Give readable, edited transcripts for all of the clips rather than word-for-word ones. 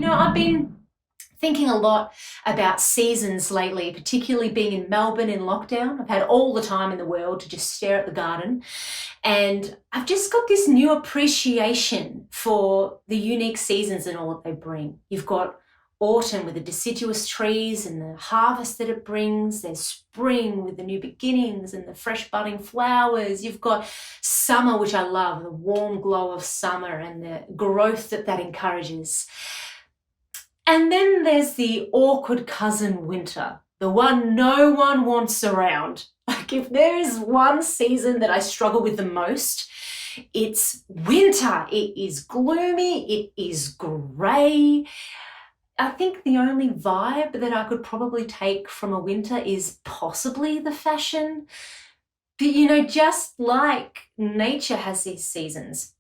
I've been thinking a lot about seasons lately, particularly being in Melbourne in lockdown. I've had all the time in the world to just stare at the garden. And I've just got this new appreciation for the unique seasons and all that they bring. You've got autumn with the deciduous trees and the harvest that it brings. There's spring with the new beginnings and the fresh budding flowers. You've got summer, which I love, the warm glow of summer and the growth that encourages. And then there's the awkward cousin winter, the one no one wants around. Like, if there is one season that I struggle with the most, it's winter. It is gloomy, it is grey. I think the only vibe that I could probably take from a winter is possibly the fashion. But just like nature has these seasons,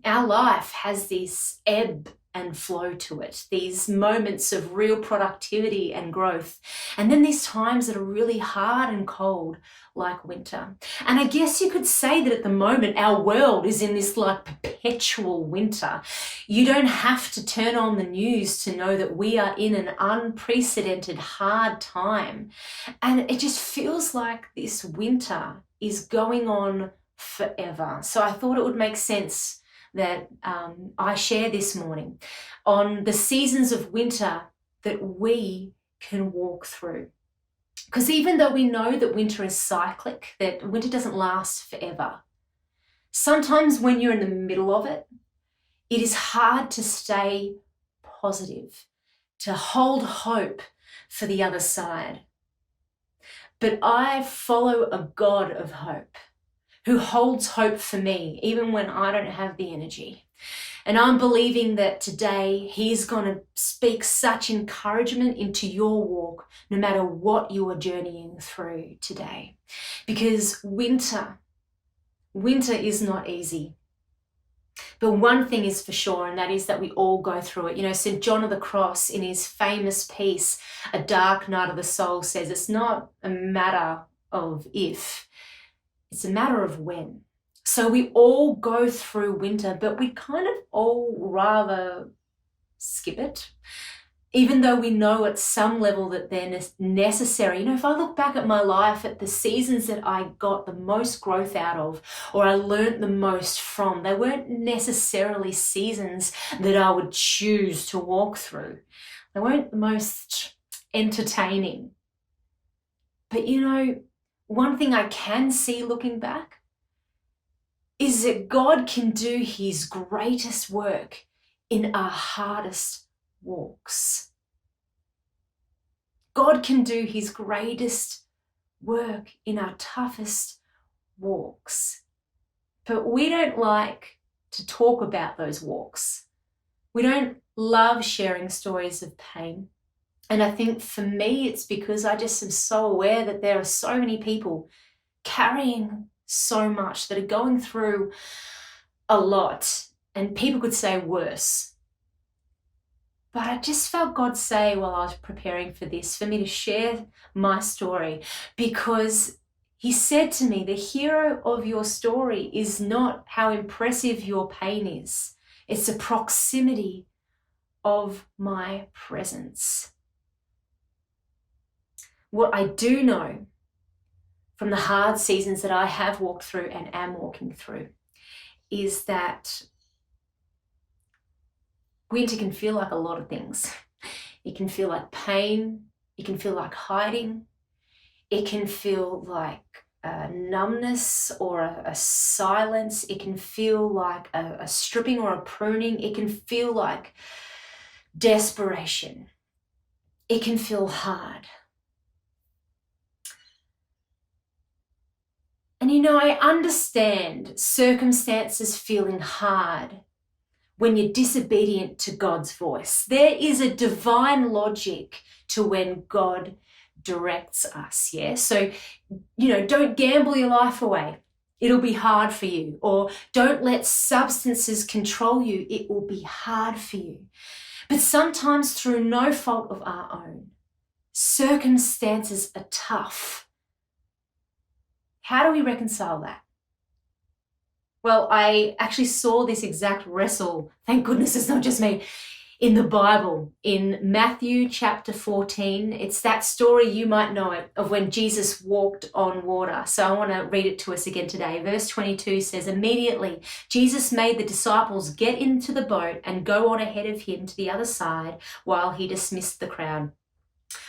our life has this ebb and flow to it, these moments of real productivity and growth. And then these times that are really hard and cold, like winter. And I guess you could say that at the moment, our world is in this like perpetual winter. You don't have to turn on the news to know that we are in an unprecedented hard time. And it just feels like this winter is going on forever. So I thought it would make sense that I share this morning on the seasons of winter that we can walk through. Because even though we know that winter is cyclic, that winter doesn't last forever, sometimes when you're in the middle of it, it is hard to stay positive, to hold hope for the other side. But I follow a God of hope who holds hope for me, even when I don't have the energy. And I'm believing that today He's going to speak such encouragement into your walk, no matter what you are journeying through today. Because winter is not easy. But one thing is for sure, and that is that we all go through it. St. John of the Cross, in his famous piece, A Dark Night of the Soul, says it's not a matter of if, it's a matter of when. So we all go through winter, but we kind of all rather skip it, even though we know at some level that they're necessary. If I look back at my life, at the seasons that I got the most growth out of, or I learned the most from, they weren't necessarily seasons that I would choose to walk through. They weren't the most entertaining. But one thing I can see looking back is that God can do His greatest work in our hardest walks. God can do His greatest work in our toughest walks. But we don't like to talk about those walks. We don't love sharing stories of pain. And I think for me, it's because I just am so aware that there are so many people carrying so much, that are going through a lot, and people could say worse. But I just felt God say while I was preparing for this, for me to share my story, because He said to me, the hero of your story is not how impressive your pain is. It's the proximity of my presence. What I do know from the hard seasons that I have walked through and am walking through is that winter can feel like a lot of things. It can feel like pain. It can feel like hiding. It can feel like a numbness or a silence. It can feel like a stripping or a pruning. It can feel like desperation. It can feel hard. And I understand circumstances feeling hard when you're disobedient to God's voice. There is a divine logic to when God directs us, yeah? So, don't gamble your life away. It'll be hard for you. Or don't let substances control you. It will be hard for you. But sometimes through no fault of our own, circumstances are tough. How do we reconcile that? Well, I actually saw this exact wrestle. Thank goodness it's not just me. in the Bible, in Matthew chapter 14. It's that story, you might know it, of when Jesus walked on water. So I want to read it to us again today. Verse 22 says, "Immediately Jesus made the disciples get into the boat and go on ahead of him to the other side while he dismissed the crowd.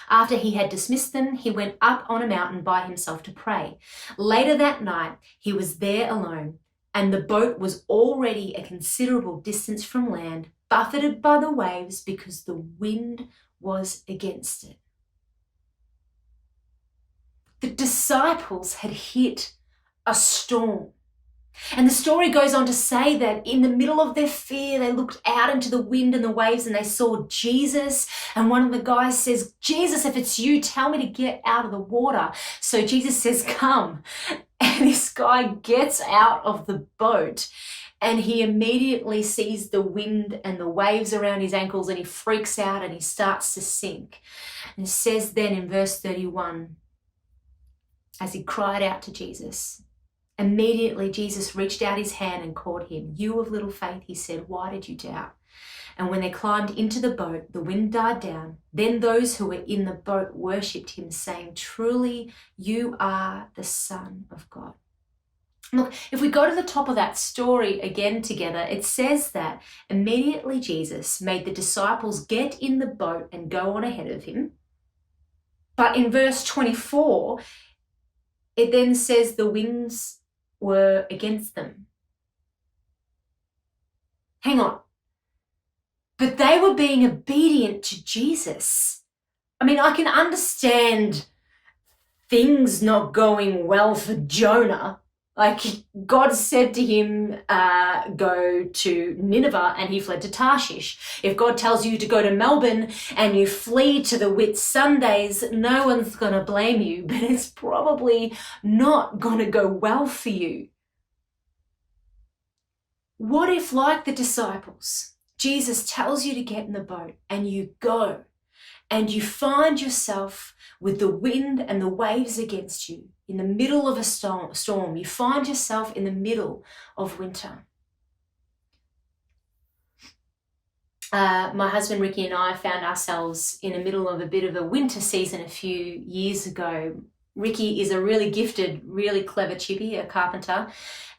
After he had dismissed them, he went up on a mountain by himself to pray. Later that night, he was there alone, and the boat was already a considerable distance from land, buffeted by the waves because the wind was against it." The disciples had hit a storm. And the story goes on to say that in the middle of their fear, they looked out into the wind and the waves and they saw Jesus. And one of the guys says, "Jesus, if it's you, tell me to get out of the water." So Jesus says, "Come." And this guy gets out of the boat and he immediately sees the wind and the waves around his ankles and he freaks out and he starts to sink. And it says then in verse 31, as he cried out to Jesus, immediately Jesus reached out his hand and caught him. "You of little faith," he said, "why did you doubt?" And when they climbed into the boat, the wind died down. Then those who were in the boat worshipped him, saying, "Truly, you are the Son of God." Look, if we go to the top of that story again together, it says that immediately Jesus made the disciples get in the boat and go on ahead of him. But in verse 24, it then says the winds were against them. Hang on. But they were being obedient to Jesus. I mean, I can understand things not going well for Jonah. Like, God said to him, go to Nineveh, and he fled to Tarshish. If God tells you to go to Melbourne and you flee to the Whitsundays, no one's going to blame you, but it's probably not going to go well for you. What if, like the disciples, Jesus tells you to get in the boat and you go and you find yourself with the wind and the waves against you in the middle of a storm. You find yourself in the middle of winter. My husband Ricky and I found ourselves in the middle of a bit of a winter season a few years ago. Ricky is a really gifted, really clever chippy, a carpenter.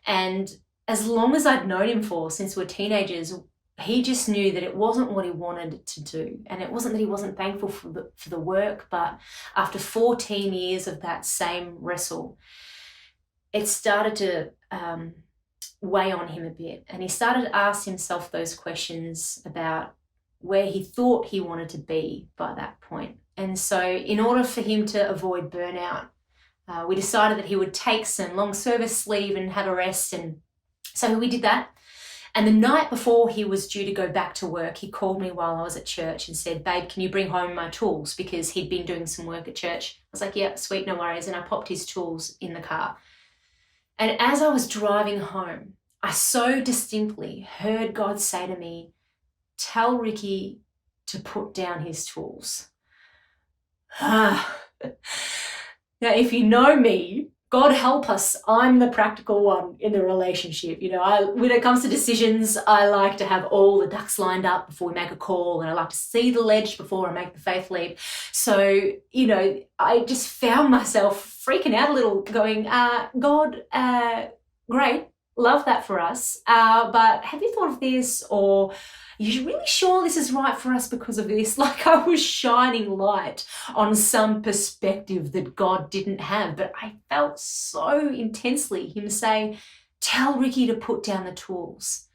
And as long as I'd known him for, since we were teenagers, he just knew that it wasn't what he wanted to do. And it wasn't that he wasn't thankful for the work, but after 14 years of that same wrestle, it started to weigh on him a bit. And he started to ask himself those questions about where he thought he wanted to be by that point. And so in order for him to avoid burnout, we decided that he would take some long service leave and have a rest. And so we did that. And the night before he was due to go back to work, he called me while I was at church and said, "Babe, can you bring home my tools?" Because he'd been doing some work at church. I was like, "Yeah, sweet, no worries." And I popped his tools in the car. And as I was driving home, I so distinctly heard God say to me, "Tell Ricky to put down his tools." Now, if you know me, God help us, I'm the practical one in the relationship. You know, when it comes to decisions, I like to have all the ducks lined up before we make a call, and I like to see the ledge before I make the faith leap. So, you know, I just found myself freaking out a little, going, God, great, love that for us, but have you thought of this? Or, are you really sure this is right for us because of this? Like, I was shining light on some perspective that God didn't have, but I felt so intensely him saying, "Tell Ricky to put down the tools."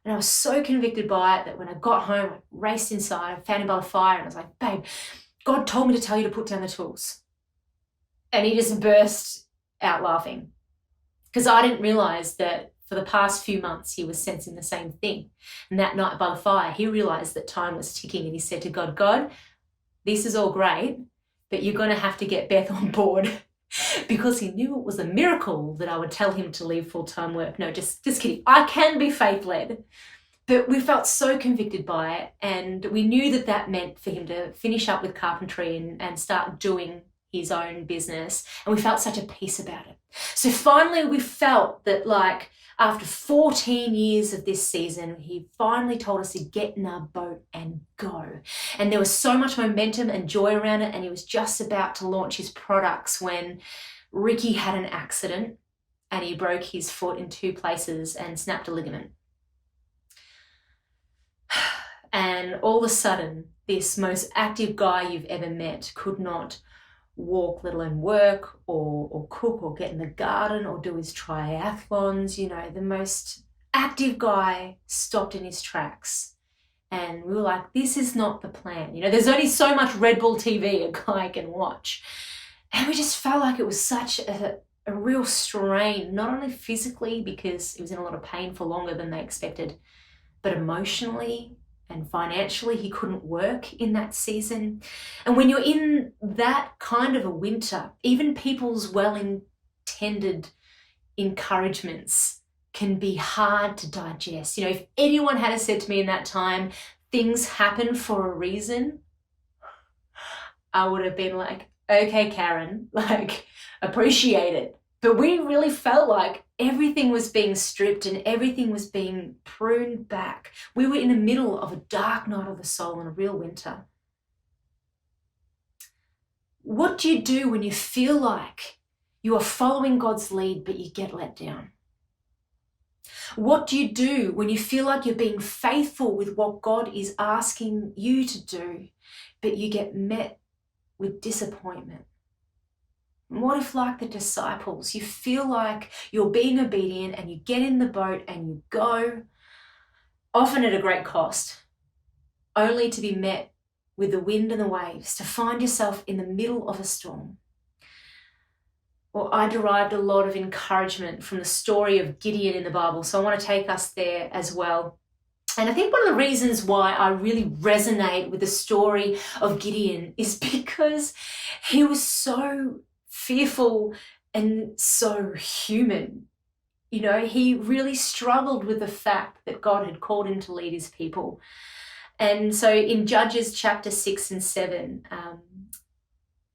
And I was so convicted by it that when I got home, I raced inside, I found him by the fire, and I was like, "Babe, God told me to tell you to put down the tools." And he just burst out laughing, because I didn't realize that for the past few months, he was sensing the same thing. And that night by the fire, he realized that time was ticking, and he said to God, "God, this is all great, but you're going to have to get Beth on board," because he knew it was a miracle that I would tell him to leave full-time work. No, just kidding. I can be faith-led, but we felt so convicted by it, and we knew that that meant for him to finish up with carpentry and start doing his own business, and we felt such a peace about it. So finally we felt that, like, After 14 years of this season, he finally told us to get in our boat and go. And there was so much momentum and joy around it, and he was just about to launch his products when Ricky had an accident and he broke his foot in 2 places and snapped a ligament. And all of a sudden, this most active guy you've ever met could not walk, let alone work or cook or get in the garden or do his triathlons. You know, the most active guy stopped in his tracks. And we were like, this is not the plan. You know, there's only so much Red Bull TV a guy can watch. And we just felt like it was such a real strain, not only physically because he was in a lot of pain for longer than they expected, but emotionally and financially. He couldn't work in that season. And when you're in that kind of a winter, even people's well-intended encouragements can be hard to digest. You know, if anyone had said to me in that time, things happen for a reason, I would have been like, okay, Karen, like, appreciate it. But we really felt like everything was being stripped and everything was being pruned back. We were in the middle of a dark night of the soul and a real winter. What do you do when you feel like you are following God's lead, but you get let down? What do you do when you feel like you're being faithful with what God is asking you to do, but you get met with disappointment? What if, like the disciples, you feel like you're being obedient and you get in the boat and you go, often at a great cost, only to be met with the wind and the waves, to find yourself in the middle of a storm? Well, I derived a lot of encouragement from the story of Gideon in the Bible, so I want to take us there as well. And I think one of the reasons why I really resonate with the story of Gideon is because he was so fearful and so human. You know, he really struggled with the fact that God had called him to lead his people. And so in Judges chapter 6 and 7,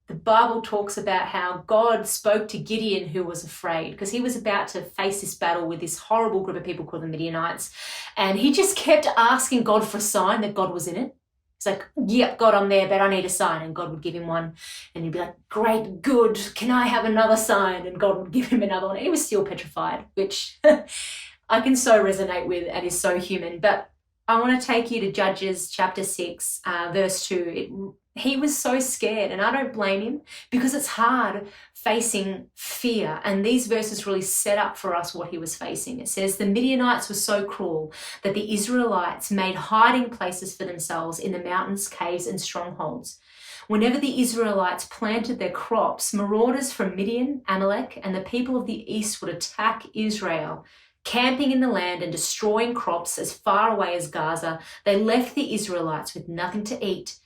the Bible talks about how God spoke to Gideon, who was afraid because he was about to face this battle with this horrible group of people called the Midianites. And he just kept asking God for a sign that God was in it. He's like, yep, God, I'm there, but I need a sign. And God would give him one. And he'd be like, great, good. Can I have another sign? And God would give him another one. And he was still petrified, which I can so resonate with and is so human. But I want to take you to Judges chapter 6, verse 2. He was so scared, and I don't blame him, because it's hard facing fear. And these verses really set up for us what he was facing. It says, the Midianites were so cruel that the Israelites made hiding places for themselves in the mountains, caves, and strongholds. Whenever the Israelites planted their crops, marauders from Midian, Amalek, and the people of the east would attack Israel. Camping in the land and destroying crops as far away as Gaza, they left the Israelites with nothing to eat,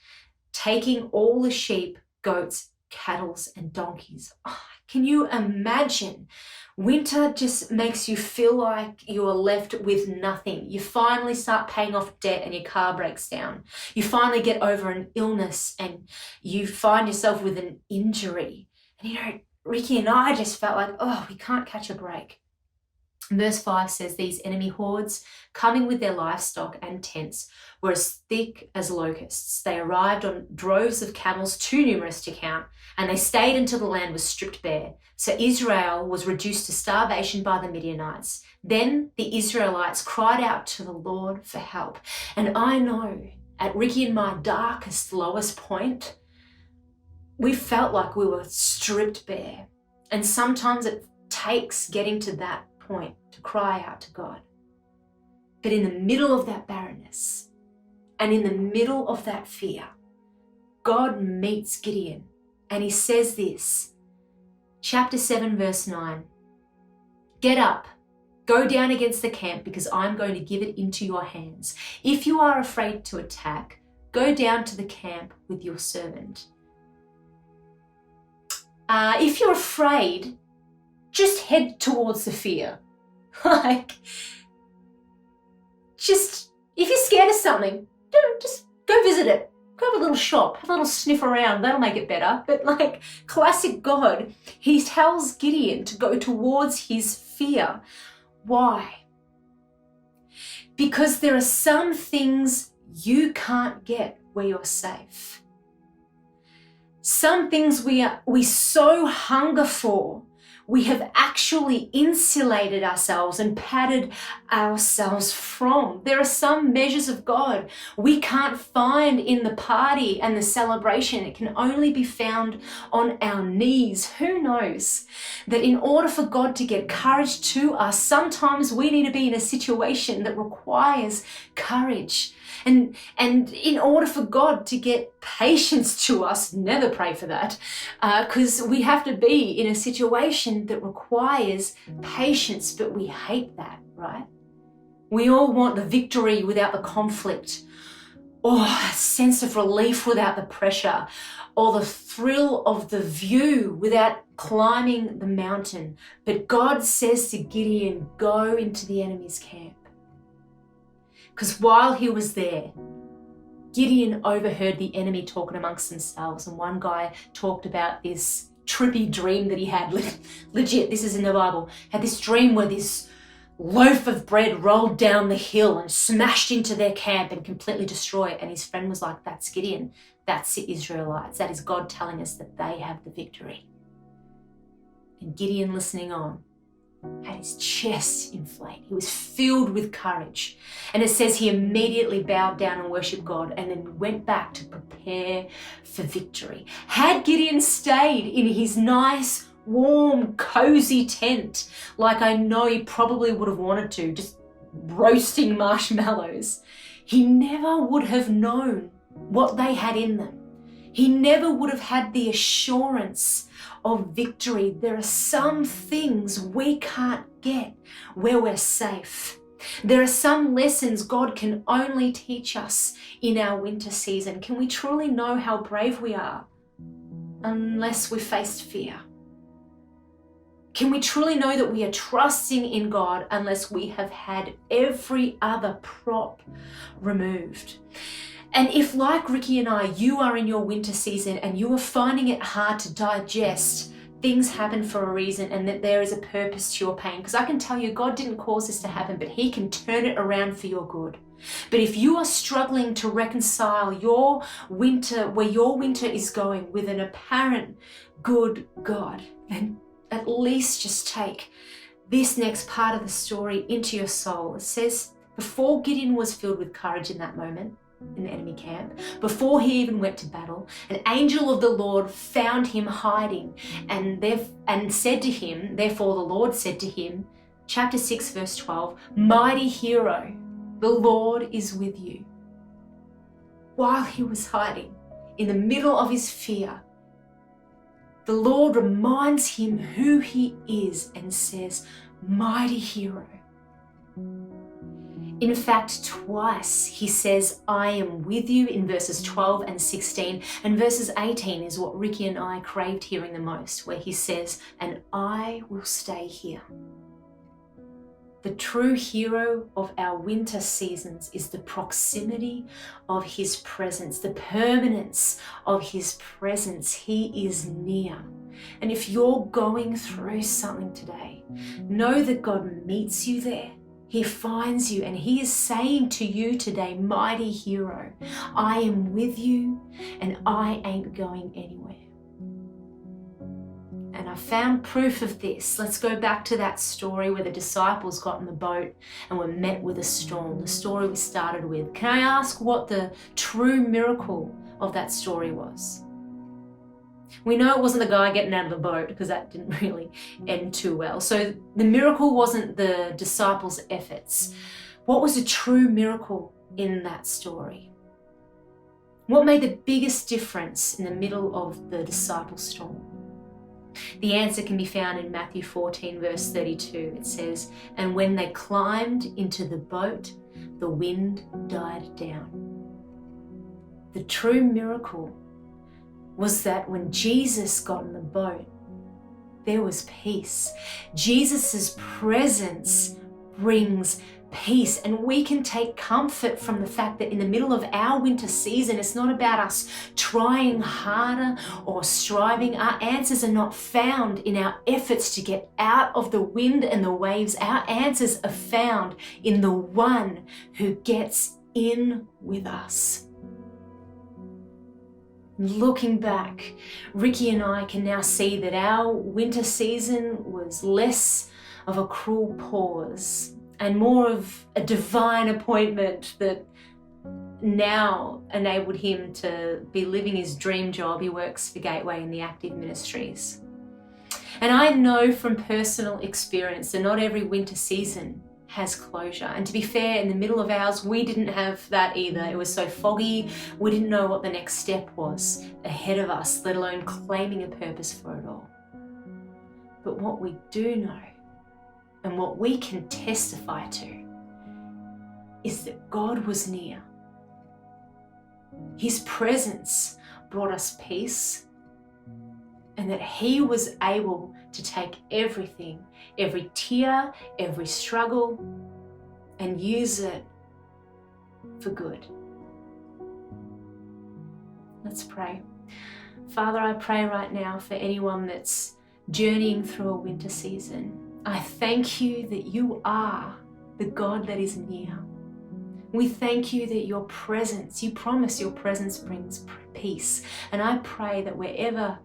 taking all the sheep, goats, cattle, and donkeys. Oh, can you imagine? Winter just makes you feel like you are left with nothing. You finally start paying off debt and your car breaks down. You finally get over an illness and you find yourself with an injury. And you know, Ricky and I just felt like, oh, we can't catch a break. Verse 5 says, these enemy hordes, coming with their livestock and tents, were as thick as locusts. They arrived on droves of camels too numerous to count, and they stayed until the land was stripped bare. So Israel was reduced to starvation by the Midianites. Then the Israelites cried out to the Lord for help. And I know, at Ricky and my darkest, lowest point, we felt like we were stripped bare. And sometimes it takes getting to that point to cry out to God. But in the middle of that barrenness and in the middle of that fear, God meets Gideon and he says this, chapter 7, verse 9, get up, go down against the camp because I'm going to give it into your hands. If you are afraid to attack, go down to the camp with your servant. If you're afraid, just head towards the fear. Like, just, if you're scared of something, just go visit it. Go have a little shop, have a little sniff around. That'll make it better. But like classic God, he tells Gideon to go towards his fear. Why? Because there are some things you can't get where you're safe. Some things we so hunger for, we have actually insulated ourselves and padded ourselves from. There are some measures of God we can't find in the party and the celebration. It can only be found on our knees. Who knows that in order for God to get courage to us, sometimes we need to be in a situation that requires courage. And in order for God to get patience to us, never pray for that, because we have to be in a situation that requires patience, but we hate that, right? We all want the victory without the conflict, or a sense of relief without the pressure, or the thrill of the view without climbing the mountain. But God says to Gideon, go into the enemy's camp. Because while he was there, Gideon overheard the enemy talking amongst themselves. And one guy talked about this trippy dream that he had. Legit, this is in the Bible. Had this dream where this loaf of bread rolled down the hill and smashed into their camp and completely destroyed it. And his friend was like, that's Gideon. That's the Israelites. That is God telling us that they have the victory. And Gideon, listening on, had his chest inflate. He was filled with courage. And it says he immediately bowed down and worshipped God and then went back to prepare for victory. Had Gideon stayed in his nice, warm, cozy tent, like I know he probably would have wanted to, just roasting marshmallows, he never would have known what they had in them. He never would have had the assurance of victory. There are some things we can't get where we're safe. There are some lessons God can only teach us in our winter season. Can we truly know how brave we are unless we faced fear? Can we truly know that we are trusting in God unless we have had every other prop removed? And if, like Ricky and I, you are in your winter season and you are finding it hard to digest, things happen for a reason and that there is a purpose to your pain. Because I can tell you, God didn't cause this to happen, but He can turn it around for your good. But if you are struggling to reconcile your winter, where your winter is going, with an apparent good God, then at least just take this next part of the story into your soul. It says, before Gideon was filled with courage in that moment, in the enemy camp, before he even went to battle, an angel of the Lord found him hiding and said to him, therefore the Lord said to him, chapter 6 verse 12, mighty hero, the Lord is with you. While he was hiding in the middle of his fear, the Lord reminds him who he is and says, mighty hero. In fact, twice he says, I am with you in verses 12 and 16. And verses 18 is what Ricky and I craved hearing the most, where he says, and I will stay here. The true hero of our winter seasons is the proximity of his presence, the permanence of his presence. He is near. And if you're going through something today, know that God meets you there. He finds you and he is saying to you today, mighty hero, I am with you and I ain't going anywhere. And I found proof of this. Let's go back to that story where the disciples got in the boat and were met with a storm, the story we started with. Can I ask what the true miracle of that story was? We know it wasn't the guy getting out of the boat, because that didn't really end too well. So the miracle wasn't the disciples' efforts. What was the true miracle in that story? What made the biggest difference in the middle of the disciples' storm? The answer can be found in Matthew 14 verse 32. It says, and when they climbed into the boat, the wind died down. The true miracle was that when Jesus got in the boat, there was peace. Jesus's presence brings peace, and we can take comfort from the fact that in the middle of our winter season, it's not about us trying harder or striving. Our answers are not found in our efforts to get out of the wind and the waves. Our answers are found in the one who gets in with us. Looking back, Ricky and I can now see that our winter season was less of a cruel pause and more of a divine appointment that now enabled him to be living his dream job. He works for Gateway in the active ministries. And I know from personal experience that not every winter season has closure. And to be fair, in the middle of ours, we didn't have that either. It was so foggy, we didn't know what the next step was ahead of us, let alone claiming a purpose for it all. But what we do know, and what we can testify to, is that God was near. His presence brought us peace, and that He was able to take everything, every tear, every struggle, and use it for good. Let's pray. Father, I pray right now for anyone that's journeying through a winter season. I thank you that you are the God that is near. We thank you that your presence, you promise your presence brings peace. And I pray that wherever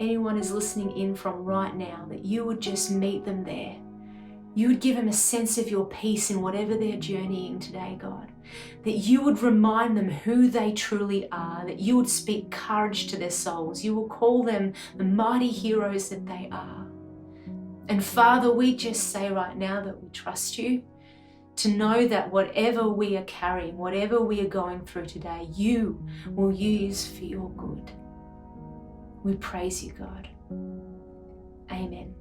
anyone is listening in from right now, that you would just meet them there. You would give them a sense of your peace in whatever they're journeying today, God. That you would remind them who they truly are, that you would speak courage to their souls. You will call them the mighty heroes that they are. And Father, we just say right now that we trust you, to know that whatever we are carrying, whatever we are going through today, you will use for your good. We praise you, God. Amen.